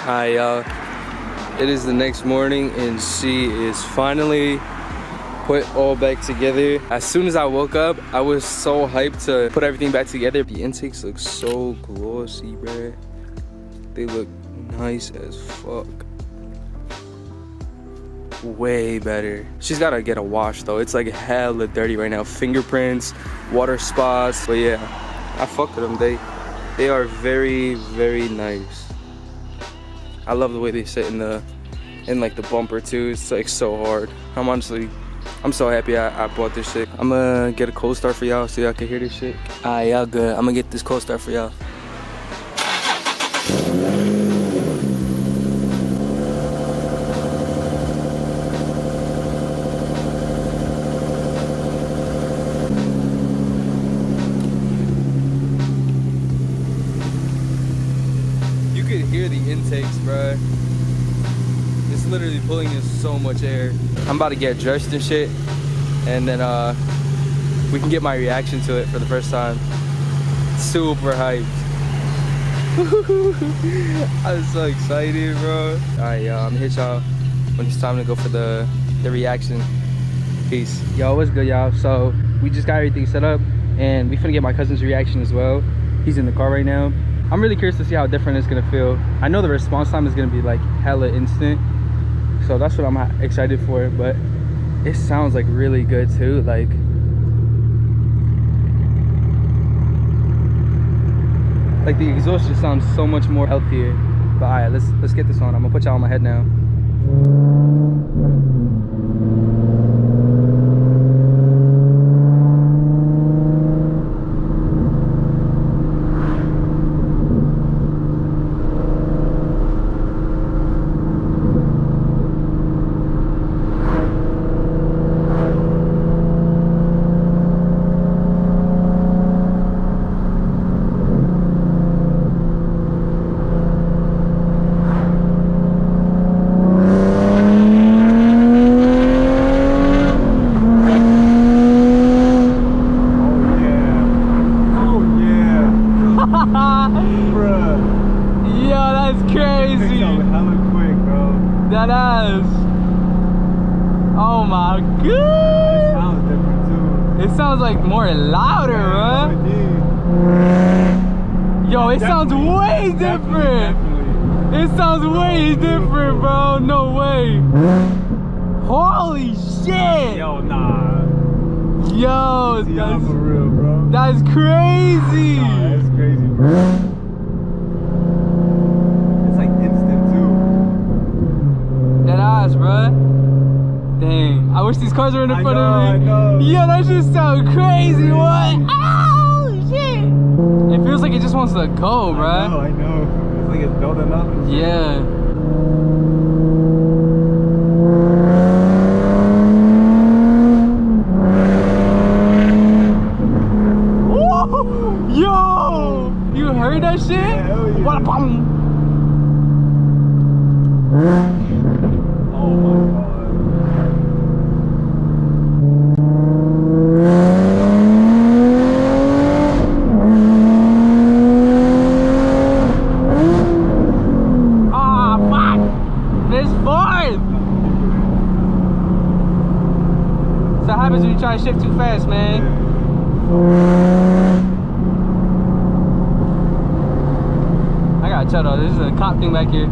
Hi y'all, it is the next morning and she is finally put all back together. As soon as I woke up, I was so hyped to put everything back together. The intakes look so glossy, bruh. They look nice as fuck. Way better. She's gotta get a wash though. It's like hella dirty right now. Fingerprints, water spots. But yeah, I fuck with them. They are very, very nice. I love the way they sit in like the bumper too. It's like so hard. I'm so happy I bought this shit. I'm gonna get a cold start for y'all so y'all can hear this shit. Alright, y'all good. I'm gonna get this cold start for y'all. Hear the intakes, bruh. It's literally pulling in so much air. I'm about to get dressed and shit, and then we can get my reaction to it for the first time. Super hyped. I'm so excited, bro. Alright, y'all, I'm gonna hit y'all when it's time to go for the reaction. Peace. Yo, what's good, y'all? So we just got everything set up and we finna get my cousin's reaction as well. He's in the car right now. I'm really curious to see how different it's gonna feel. I know the response time is gonna be like hella instant, so that's what I'm excited for. But it sounds like really good too. Like the exhaust just sounds so much more healthier. But alright, let's get this on. I'm gonna put y'all on my head now. That ass. Oh my god. It sounds different too. It sounds like more louder, yeah, bro. Yo, it sounds way different. Definitely. It sounds way different, bro. No way. Holy shit. Yo, nah. Yo, that's for real, bro. That's crazy. Nah, that's crazy, bro. It's like instant too. That ass, bruh. Dang. I wish these cars were in the front of me. I know. Yeah, that just sounds crazy. What? Oh, shit. It feels like it just wants to go, bruh. I know. It's like it's building up. Yeah. Woo! Yo! You heard that shit? Yeah, hell yeah. What a bomb. Oh my god. Ah, fuck! This fourth! So what happens when you try to shift too fast, man? I gotta chill though, this is a cop thing back here.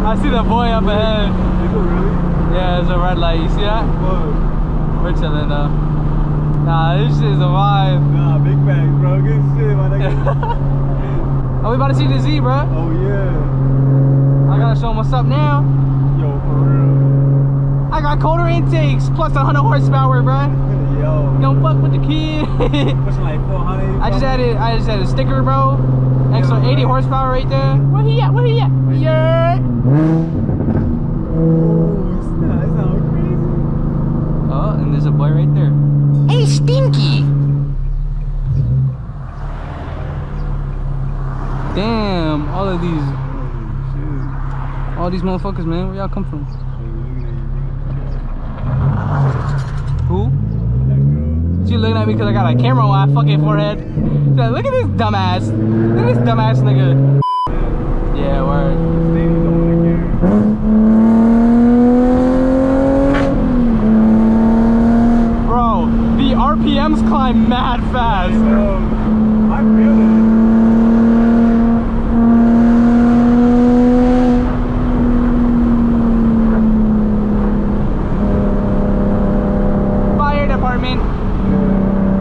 I see the boy up ahead. Is it really? Yeah, there's a red light. You see that? Fuck. We're chilling though. Nah, this shit is a vibe. Nah, big facts, bro. Good shit, my nigga. Oh, we about to see the Z, bro. Oh, yeah. I gotta show him what's up now. Yo, for real. I got colder intakes plus 100 horsepower, bro. Yo. Don't fuck with the kid. Pushing like 400. I just added a sticker, bro. Extra 80 horsepower right there. Where he at? Where he at? Yeah. Oh, snap. That sounds crazy. Oh, and there's a boy right there. Hey, Stinky. Damn, all of these motherfuckers, man. Where y'all come from? Who? She looking at me because I got a camera on my fucking forehead. She's like, look at this dumbass. Look at this dumbass nigga. Yeah, word. Bro, the RPMs climb mad fast. I feel it.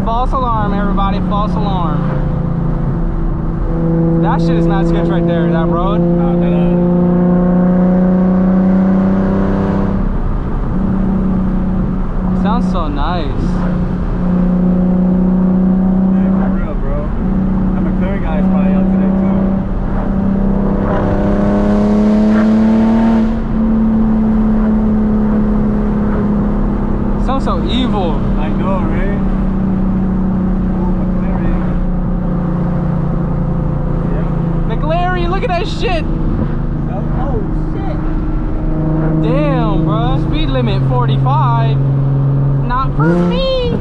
False alarm, everybody, false alarm. That shit is not sketch right there, that road. Sounds so nice. Yeah, for real, bro. I'm a clearing guy probably out today too. Sounds so evil. I know, right? McLaren, look at that shit. Oh shit. Damn, bro. Speed limit 45. Not for me.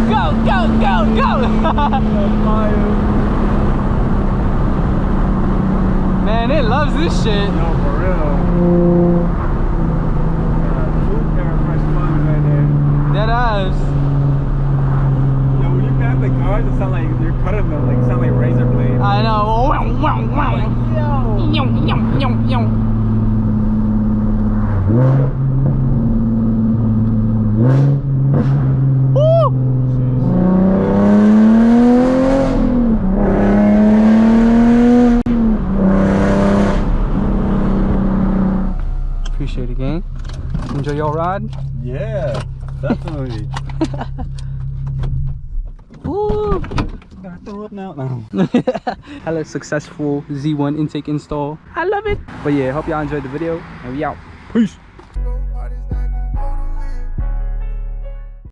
Go, go, go, go. Man, it loves this shit. No, for real. Two pair of fresh funds right there. That ass. Yo, when you pass the cars, it sound like they're cutting them, like sound like razor blades. I know. Wow, wow, wow. Yo, yo, yo, yo. Woo! Appreciate it, gang. Enjoy your ride? Yeah, definitely. Woo! Gotta throw up now. No. Had a successful Z1 intake install. I love it. But yeah, hope y'all enjoyed the video and we out. Peace.